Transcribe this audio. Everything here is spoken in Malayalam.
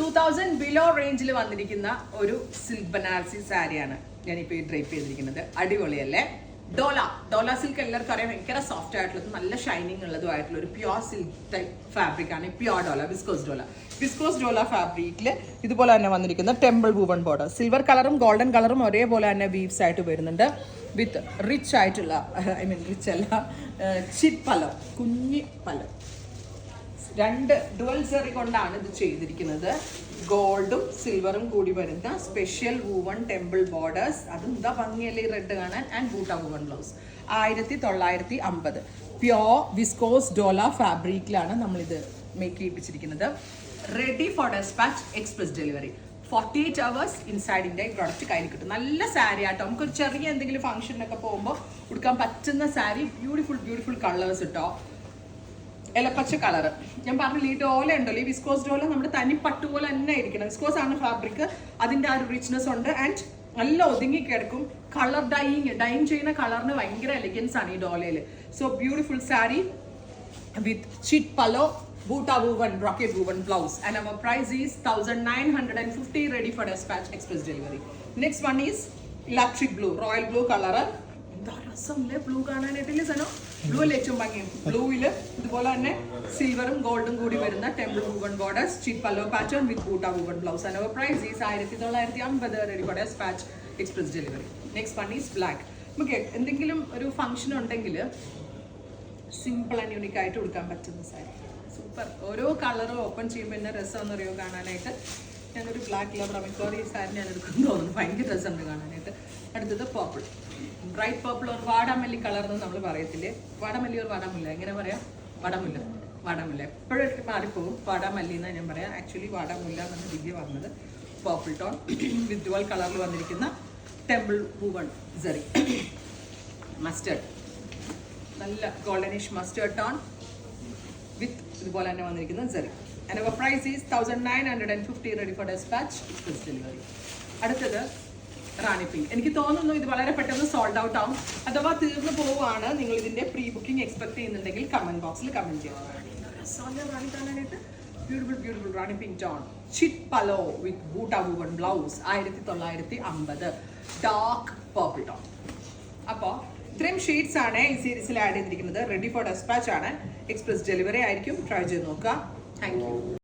2000 ബിലോ റേഞ്ചിൽ വന്നിരിക്കുന്ന ഒരു സിൽക്ക് ബനാറസി സാരിയാണ് ഞാനിപ്പോൾ ഈ ഡ്രൈപ്പ് ചെയ്തിരിക്കുന്നത്. അടിപൊളിയല്ലേ? ഡോല സിൽക്ക് എല്ലാവർക്കും അറിയാം, ഭയങ്കര സോഫ്റ്റ് ആയിട്ടുള്ളതും നല്ല ഷൈനിങ് ഉള്ളതുമായിട്ടുള്ള ഒരു പ്യോർ സിൽക്ക് ടൈപ്പ് ഫാബ്രിക് ആണ് പ്യോർ ഡോല, വിസ്കോസ് ഡോല ഫാബ്രിക്കിൽ ഇതുപോലെ തന്നെ വന്നിരിക്കുന്ന ടെമ്പിൾ വൂവൺ ബോർഡർ, സിൽവർ കളറും ഗോൾഡൻ കളറും ഒരേപോലെ തന്നെ വീവ്സ് ആയിട്ട് വരുന്നുണ്ട്. വിത്ത് റിച്ച് ആയിട്ടുള്ള റിച്ച് അല്ല, ചിറ്റ് പലം, കുഞ്ഞി പലം, രണ്ട് ഡുവൽ സെറി കൊണ്ടാണ് ഇത് ചെയ്തിരിക്കുന്നത്. ഗോൾഡും സിൽവറും കൂടി വരുന്ന സ്പെഷ്യൽ വൂവൺ ടെമ്പിൾ ബോർഡേഴ്സ്, അതും എന്താ ഭംഗിയല്ലേ റെഡ് കാണാൻ. And butta woven blouse 1950 pure viscose Dola ഫാബ്രിക്കിലാണ് നമ്മളിത് മേക്ക് ചെയ്യിപ്പിച്ചിരിക്കുന്നത്. Ready for despatch, express delivery. 48 hours inside India ഈ പ്രോഡക്റ്റ് കയ്യിൽ കിട്ടും. നല്ല സാരി ആട്ടോ, നമുക്കൊരു ചെറിയ എന്തെങ്കിലും ഫംഗ്ഷനൊക്കെ പോകുമ്പോൾ ഉടുക്കാൻ പറ്റുന്ന സാരി. ബ്യൂട്ടിഫുൾ കളേഴ്സ് ഇട്ടോ. ഇലപ്പച്ച കളറ് ഞാൻ പറഞ്ഞില്ല, ഈ ഡോല ഉണ്ടല്ലോ, ഈ വിസ്കോസ് ഡോല നമ്മുടെ തനി പട്ടു പോലെ തന്നെ ഇരിക്കണം. വിസ്കോസ് ആണ് ഫാബ്രിക്, അതിൻ്റെ ആ ഒരു റിച്ച്നെസ് ഉണ്ട്. ആൻഡ് നല്ല ഒതുങ്ങി കിടക്കും. കളർ ഡൈയിങ് ചെയ്യുന്ന കളറിന് ഭയങ്കര എലിഗൻസ് ആണ് ഈ ഡോലയിൽ. സോ ബ്യൂട്ടിഫുൾ സാരി വിത്ത് ചിറ്റ് pallu, butta woven, brocade woven blouse. And our price is 1950, ready for despatch, express delivery. Next one is electric blue, royal blue colour. എന്താ രസമല്ലേ ബ്ലൂ കാണാനായിട്ടില്ലേ സനോ? ബ്ലൂ അല്ലേ ഏറ്റവും ഭംഗിയും. ബ്ലൂവിൽ ഇതുപോലെ തന്നെ സിൽവറും ഗോൾഡും കൂടി വരുന്ന ടെമ്പിൾ വൂവൺ ബോർഡേഴ്സ്, ചിറ്റ് pallu pattern with butta woven blouse. And our price is 1950, ready for despatch, express delivery. Next one is black. നമുക്ക് എന്തെങ്കിലും ഒരു ഫംഗ്ഷൻ ഉണ്ടെങ്കിൽ സിമ്പിൾ ആൻഡ് യൂണിക് ആയിട്ട് കൊടുക്കാൻ പറ്റുന്ന സാരി. സൂപ്പർ. ഓരോ കളറും ഓപ്പൺ ചെയ്യുമ്പോൾ എന്നെ രസമെന്ന് അറിയോ കാണാനായിട്ട്. ഞാനൊരു ബ്ലാക്ക് ലവർ മിക്കവാറും ഈ സാരി ഞാൻ എടുക്കുന്നു തോന്നുന്നു, ഭയങ്കര രസമുണ്ട് കാണാനായിട്ട്. അടുത്തത് പർപ്പിൾ, ബ്രൈറ്റ് പർപ്പിൾ ഒരു വാടാമല്ലി കളർ എന്ന് നമ്മൾ പറയത്തില്ലേ, വാടാമല്ലി ഒരു വാടാമുല്ല, എങ്ങനെ പറയാം? വാടാമുല്ല എപ്പോഴും മാറിപ്പോകും. വാടാമല്ലി എന്നാണ് ഞാൻ പറയാം, ആക്ച്വലി വാടാമുല്ല എന്നാണ് ദിവ്യ പറഞ്ഞത്. പർപ്പിൾ ടോൺ വിത്ത് ഡുവൽ കളറിൽ വന്നിരിക്കുന്ന ടെമ്പിൾ വൂവൺ സെറി. മസ്റ്റേർഡ്, നല്ല ഗോൾഡനിഷ് മസ്റ്റേർഡ് ടോൺ വിത്ത് ഇതുപോലെ തന്നെ വന്നിരിക്കുന്ന sari. And our price is 1950, ready for despatch, express delivery. അടുത്തത് റാണി പിങ്ക്. എനിക്ക് തോന്നുന്നു ഇത് വളരെ പെട്ടെന്ന് സോൾഡ് ഔട്ട് ആവും. അഥവാ തീർന്നു പോവുകയാണ്, നിങ്ങൾ ഇതിന്റെ പ്രീ ബുക്കിംഗ് എക്സ്പെക്ട് ചെയ്യുന്നുണ്ടെങ്കിൽ കമന്റ് ബോക്സിൽ കമന്റ് ചെയ്യാം. റാണി കാണാനായിട്ട് ബ്യൂട്ടിഫുൾ റാണി പിങ്ക് ടോൺ, ചിറ്റ് pallu with butta woven blouse, 1950, dark purple tone. അപ്പോൾ ഇത്രയും ഷെയ്ഡ്സ് ആണ് ഈ സീരീസിൽ ആഡ് ചെയ്തിരിക്കുന്നത്. റെഡി ഫോർ ഡെസ്പാച്ച് ആണ്, എക്സ്പ്രസ് ഡെലിവറി ആയിരിക്കും. ട്രൈ ചെയ്ത് നോക്കുക. Thank U.